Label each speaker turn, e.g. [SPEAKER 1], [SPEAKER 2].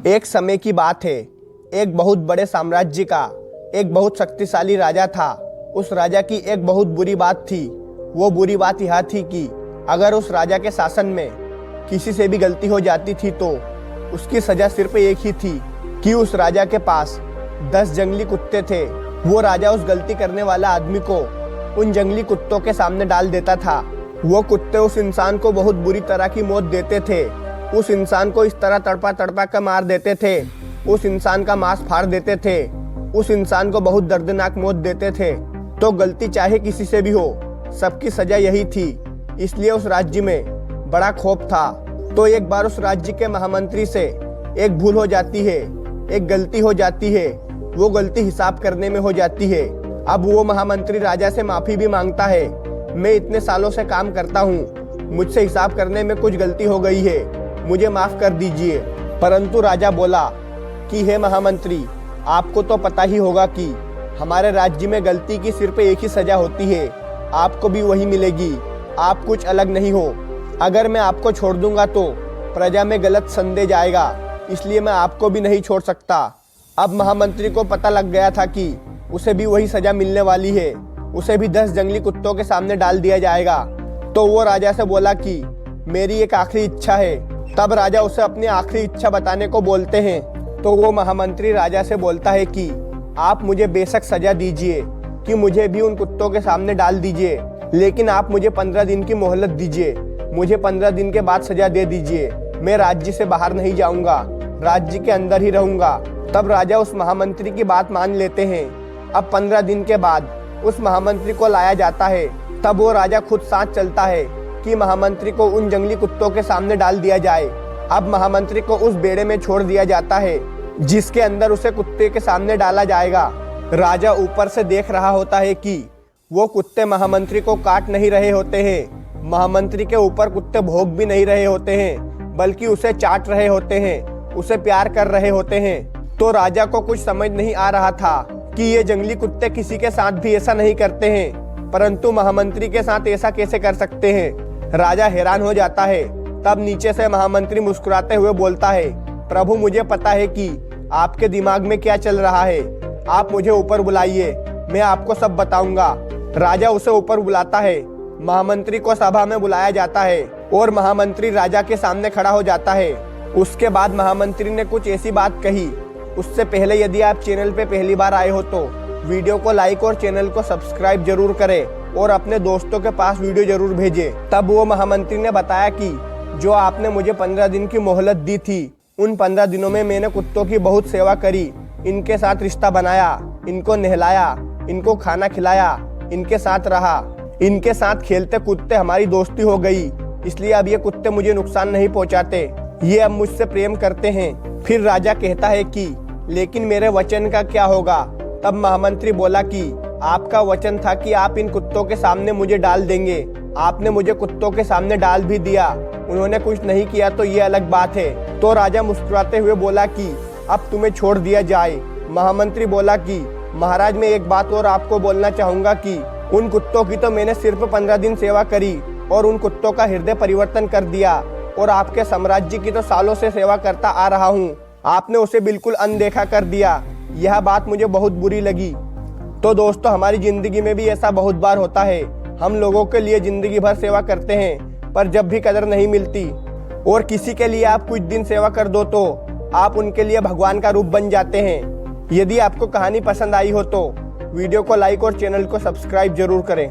[SPEAKER 1] एक समय की बात है, एक बहुत बड़े साम्राज्य का एक बहुत शक्तिशाली राजा था। उस राजा की एक बहुत बुरी बात थी। वो बुरी बात यह थी कि अगर उस राजा के शासन में किसी से भी गलती हो जाती थी तो उसकी सजा सिर्फ एक ही थी कि उस राजा के पास 10 जंगली कुत्ते थे। वो राजा उस गलती करने वाला आदमी को उन जंगली कुत्तों के सामने डाल देता था। वो कुत्ते उस इंसान को बहुत बुरी तरह की मौत देते थे। उस इंसान को इस तरह तड़पा तड़पा कर मार देते थे, उस इंसान का मांस फाड़ देते थे, उस इंसान को बहुत दर्दनाक मौत देते थे। तो गलती चाहे किसी से भी हो, सबकी सजा यही थी। इसलिए उस राज्य में बड़ा खौफ था। तो एक बार उस राज्य के महामंत्री से एक भूल हो जाती है, एक गलती हो जाती है। वो गलती हिसाब करने में हो जाती है। अब वो महामंत्री राजा से माफी भी मांगता है। मैं इतने सालों से काम करता हूँ, मुझसे हिसाब करने में कुछ गलती हो गई है, मुझे माफ कर दीजिए। परंतु राजा बोला कि हे महामंत्री, आपको तो पता ही होगा कि हमारे राज्य में गलती की सिर्फ एक ही सजा होती है, आपको भी वही मिलेगी। आप कुछ अलग नहीं हो। अगर मैं आपको छोड़ दूंगा तो प्रजा में गलत संदेश जाएगा, इसलिए मैं आपको भी नहीं छोड़ सकता। अब महामंत्री को पता लग गया था कि उसे भी वही सजा मिलने वाली है, उसे भी 10 जंगली कुत्तों के सामने डाल दिया जाएगा। तो वो राजा से बोला कि मेरी एक आखिरी इच्छा है। तब राजा उसे अपनी आखिरी इच्छा बताने को बोलते हैं। तो वो महामंत्री राजा से बोलता है कि आप मुझे बेशक सजा दीजिए कि मुझे भी उन कुत्तों के सामने डाल दीजिए, लेकिन आप मुझे 15 दिन की मोहलत दीजिए। मुझे 15 दिन के बाद सजा दे दीजिए। मैं राज्य से बाहर नहीं जाऊंगा, राज्य के अंदर ही रहूंगा। तब राजा उस महामंत्री की बात मान लेते हैं। अब 15 दिन के बाद उस महामंत्री को लाया जाता है। तब वो राजा खुद साथ चलता है कि महामंत्री को उन जंगली कुत्तों के सामने डाल दिया जाए। अब महामंत्री को उस बेड़े में छोड़ दिया जाता है जिसके अंदर उसे कुत्ते के सामने डाला जाएगा। राजा ऊपर से देख रहा होता है कि वो कुत्ते महामंत्री को काट नहीं रहे होते हैं, महामंत्री के ऊपर कुत्ते भोग भी नहीं रहे होते हैं, बल्कि उसे चाट रहे होते हैं, उसे प्यार कर रहे होते हैं। तो राजा को कुछ समझ नहीं आ रहा था कि ये जंगली कुत्ते किसी के साथ भी ऐसा नहीं करते हैं, परंतु महामंत्री के साथ ऐसा कैसे कर सकते हैं। राजा हैरान हो जाता है। तब नीचे से महामंत्री मुस्कुराते हुए बोलता है, प्रभु, मुझे पता है कि आपके दिमाग में क्या चल रहा है। आप मुझे ऊपर बुलाइए, मैं आपको सब बताऊंगा। राजा उसे ऊपर बुलाता है। महामंत्री को सभा में बुलाया जाता है और महामंत्री राजा के सामने खड़ा हो जाता है। उसके बाद महामंत्री ने कुछ ऐसी बात कही। उससे पहले यदि आप चैनल पे पहली बार आए हो तो वीडियो को लाइक और चैनल को सब्सक्राइब जरूर करें और अपने दोस्तों के पास वीडियो जरूर भेजें। तब वो महामंत्री ने बताया कि जो आपने मुझे 15 दिन की मोहलत दी थी, उन 15 दिनों में मैंने कुत्तों की बहुत सेवा करी, इनके साथ रिश्ता बनाया, इनको नहलाया, इनको खाना खिलाया, इनके साथ रहा, इनके साथ खेलते कूदते हमारी दोस्ती हो गई। इसलिए अब ये कुत्ते मुझे नुकसान नहीं पहुंचाते, ये अब मुझसे प्रेम करते हैं। फिर राजा कहता है कि लेकिन मेरे वचन का क्या होगा। तब महामंत्री बोला कि आपका वचन था कि आप इन कुत्तों के सामने मुझे डाल देंगे। आपने मुझे कुत्तों के सामने डाल भी दिया, उन्होंने कुछ नहीं किया तो ये अलग बात है। तो राजा मुस्कुराते हुए बोला कि अब तुम्हें छोड़ दिया जाए। महामंत्री बोला कि महाराज, मैं एक बात और आपको बोलना चाहूंगा कि उन कुत्तों की तो मैंने सिर्फ 15 दिन सेवा करी और उन कुत्तों का हृदय परिवर्तन कर दिया, और आपके साम्राज्य की तो सालों से सेवा करता आ रहा हूँ, आपने उसे बिल्कुल अनदेखा कर दिया। यह बात मुझे बहुत बुरी लगी। तो दोस्तों, हमारी जिंदगी में भी ऐसा बहुत बार होता है। हम लोगों के लिए जिंदगी भर सेवा करते हैं, पर जब भी कदर नहीं मिलती, और किसी के लिए आप कुछ दिन सेवा कर दो तो आप उनके लिए भगवान का रूप बन जाते हैं। यदि आपको कहानी पसंद आई हो तो वीडियो को लाइक और चैनल को सब्सक्राइब जरूर करें।